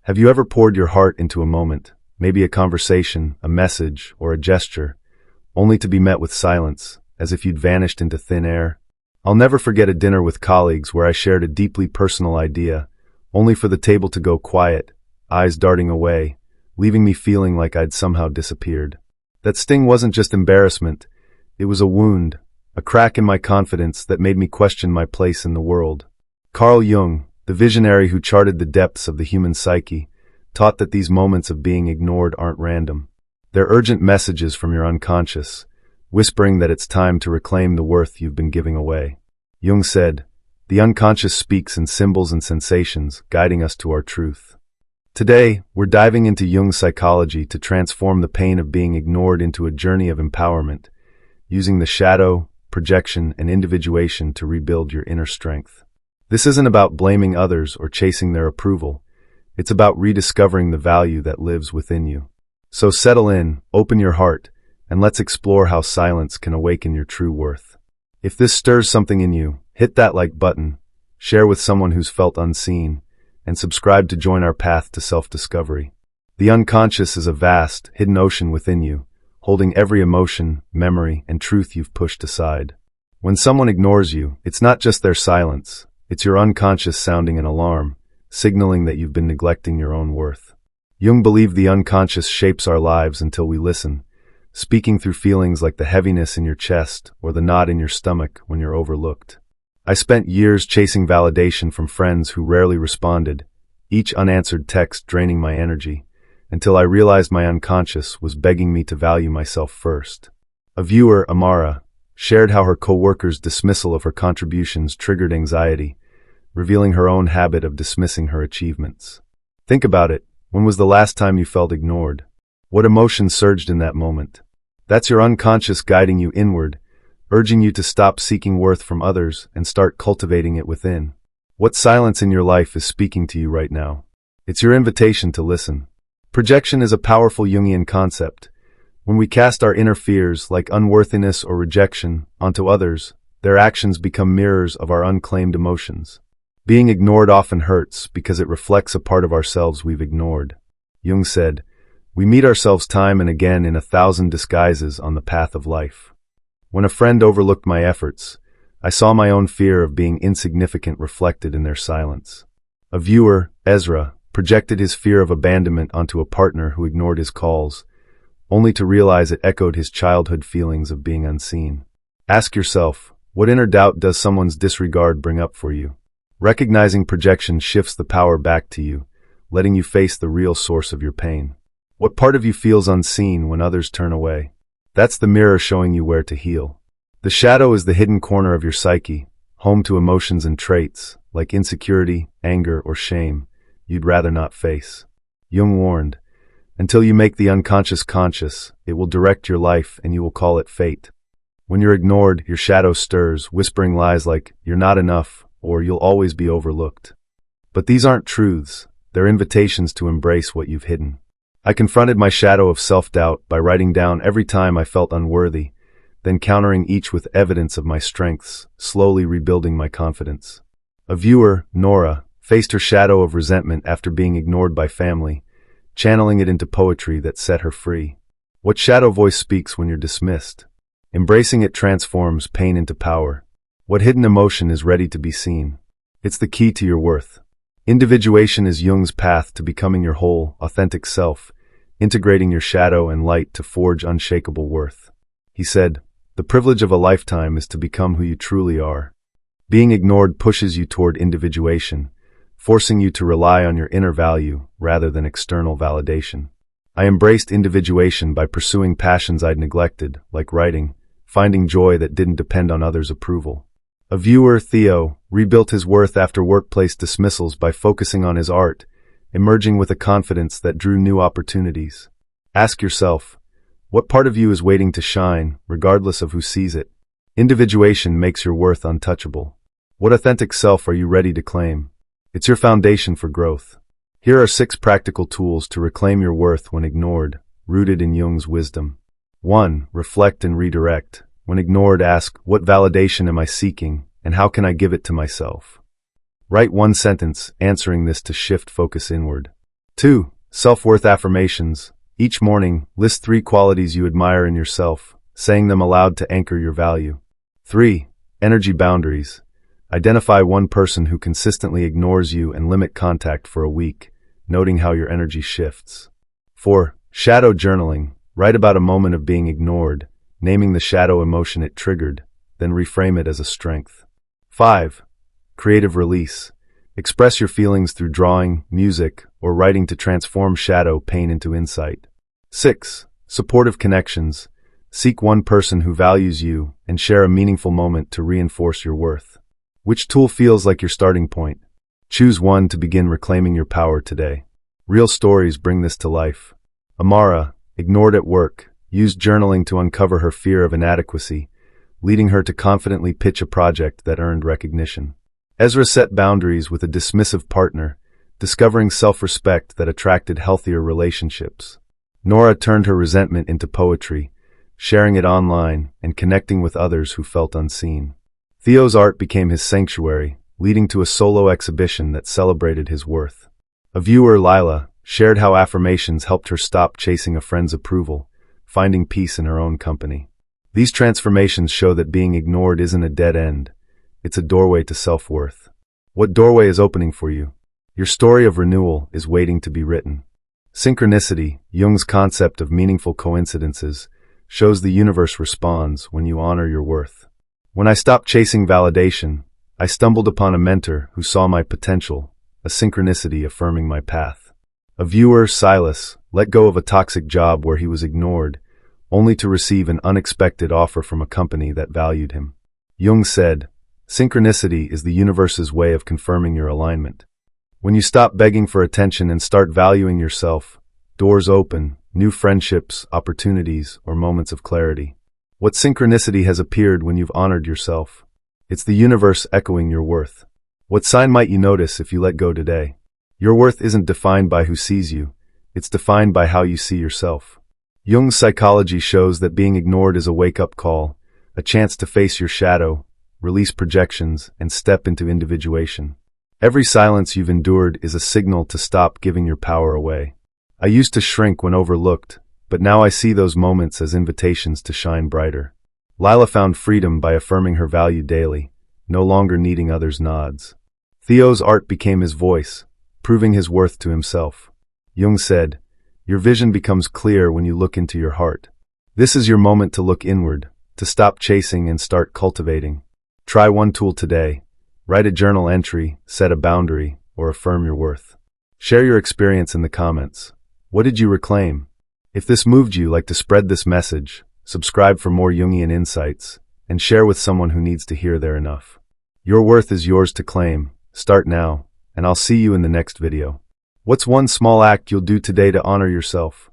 Have you ever poured your heart into a moment, maybe a conversation, a message, or a gesture, only to be met with silence, as if you'd vanished into thin air? I'll never forget a dinner with colleagues where I shared a deeply personal idea, only for the table to go quiet, eyes darting away, leaving me feeling like I'd somehow disappeared. That sting wasn't just embarrassment, it was a wound, a crack in my confidence that made me question my place in the world. Carl Jung, the visionary who charted the depths of the human psyche, taught that these moments of being ignored aren't random. They're urgent messages from your unconscious, whispering that it's time to reclaim the worth you've been giving away. Jung said, "The unconscious speaks in symbols and sensations, guiding us to our truth." Today, we're diving into Jung's psychology to transform the pain of being ignored into a journey of empowerment, using the shadow, projection, and individuation to rebuild your inner strength. This isn't about blaming others or chasing their approval. It's about rediscovering the value that lives within you. So settle in, open your heart, and let's explore how silence can awaken your true worth. If this stirs something in you, hit that like button, share with someone who's felt unseen, and subscribe to join our path to self-discovery. The unconscious is a vast, hidden ocean within you, holding every emotion, memory, and truth you've pushed aside. When someone ignores you, it's not just their silence, it's your unconscious sounding an alarm, signaling that you've been neglecting your own worth. Jung believed the unconscious shapes our lives until we listen, speaking through feelings like the heaviness in your chest or the knot in your stomach when you're overlooked. I spent years chasing validation from friends who rarely responded, each unanswered text draining my energy, until I realized my unconscious was begging me to value myself first. A viewer, Amara, shared how her coworkers' dismissal of her contributions triggered anxiety, revealing her own habit of dismissing her achievements. Think about it. When was the last time you felt ignored? What emotion surged in that moment? That's your unconscious guiding you inward, urging you to stop seeking worth from others and start cultivating it within. What silence in your life is speaking to you right now? It's your invitation to listen. Projection is a powerful Jungian concept. When we cast our inner fears, like unworthiness or rejection, onto others, their actions become mirrors of our unclaimed emotions. Being ignored often hurts because it reflects a part of ourselves we've ignored. Jung said, "We meet ourselves time and again in 1,000 disguises on the path of life." When a friend overlooked my efforts, I saw my own fear of being insignificant reflected in their silence. A viewer, Ezra, projected his fear of abandonment onto a partner who ignored his calls, only to realize it echoed his childhood feelings of being unseen. Ask yourself, what inner doubt does someone's disregard bring up for you? Recognizing projection shifts the power back to you, letting you face the real source of your pain. What part of you feels unseen when others turn away? That's the mirror showing you where to heal. The shadow is the hidden corner of your psyche, home to emotions and traits, like insecurity, anger, or shame, you'd rather not face. Jung warned, until you make the unconscious conscious, it will direct your life and you will call it fate. When you're ignored, your shadow stirs, whispering lies like, "You're not enough," or "You'll always be overlooked." But these aren't truths, they're invitations to embrace what you've hidden. I confronted my shadow of self-doubt by writing down every time I felt unworthy, then countering each with evidence of my strengths, slowly rebuilding my confidence. A viewer, Nora, faced her shadow of resentment after being ignored by family, channeling it into poetry that set her free. What shadow voice speaks when you're dismissed? Embracing it transforms pain into power. What hidden emotion is ready to be seen? It's the key to your worth. Individuation is Jung's path to becoming your whole, authentic self, integrating your shadow and light to forge unshakable worth. He said, "The privilege of a lifetime is to become who you truly are." Being ignored pushes you toward individuation, forcing you to rely on your inner value rather than external validation. I embraced individuation by pursuing passions I'd neglected, like writing, finding joy that didn't depend on others' approval. A viewer, Theo, rebuilt his worth after workplace dismissals by focusing on his art, emerging with a confidence that drew new opportunities. Ask yourself, what part of you is waiting to shine, regardless of who sees it? Individuation makes your worth untouchable. What authentic self are you ready to claim? It's your foundation for growth. Here are 6 practical tools to reclaim your worth when ignored, rooted in Jung's wisdom. 1. Reflect and redirect. When ignored, ask, what validation am I seeking, and how can I give it to myself? Write one sentence, answering this to shift focus inward. 2. Self-worth affirmations. Each morning, list 3 qualities you admire in yourself, saying them aloud to anchor your value. 3. Energy boundaries. Identify one person who consistently ignores you and limit contact for a week, noting how your energy shifts. 4. Shadow journaling. Write about a moment of being ignored, naming the shadow emotion it triggered, then reframe it as a strength. 5. Creative release. Express your feelings through drawing, music, or writing to transform shadow pain into insight. 6. Supportive connections. Seek one person who values you and share a meaningful moment to reinforce your worth. Which tool feels like your starting point? Choose one to begin reclaiming your power today. Real stories bring this to life. Amara, ignored at work, used journaling to uncover her fear of inadequacy, leading her to confidently pitch a project that earned recognition. Ezra set boundaries with a dismissive partner, discovering self-respect that attracted healthier relationships. Nora turned her resentment into poetry, sharing it online and connecting with others who felt unseen. Theo's art became his sanctuary, leading to a solo exhibition that celebrated his worth. A viewer, Lila, shared how affirmations helped her stop chasing a friend's approval, finding peace in her own company. These transformations show that being ignored isn't a dead end. It's a doorway to self-worth. What doorway is opening for you? Your story of renewal is waiting to be written. Synchronicity, Jung's concept of meaningful coincidences, shows the universe responds when you honor your worth. When I stopped chasing validation, I stumbled upon a mentor who saw my potential, a synchronicity affirming my path. A viewer, Silas, let go of a toxic job where he was ignored, only to receive an unexpected offer from a company that valued him. Jung said, "Synchronicity is the universe's way of confirming your alignment." When you stop begging for attention and start valuing yourself, doors open, new friendships, opportunities, or moments of clarity. What synchronicity has appeared when you've honored yourself? It's the universe echoing your worth. What sign might you notice if you let go today? Your worth isn't defined by who sees you. It's defined by how you see yourself. Jung's psychology shows that being ignored is a wake-up call, a chance to face your shadow, release projections, and step into individuation. Every silence you've endured is a signal to stop giving your power away. I used to shrink when overlooked, but now I see those moments as invitations to shine brighter. Lila found freedom by affirming her value daily, no longer needing others' nods. Theo's art became his voice, proving his worth to himself. Jung said, "Your vision becomes clear when you look into your heart." This is your moment to look inward, to stop chasing and start cultivating. Try one tool today. Write a journal entry, set a boundary, or affirm your worth. Share your experience in the comments. What did you reclaim? If this moved you, like to spread this message, subscribe for more Jungian insights, and share with someone who needs to hear they're enough. Your worth is yours to claim. Start now, and I'll see you in the next video. What's one small act you'll do today to honor yourself?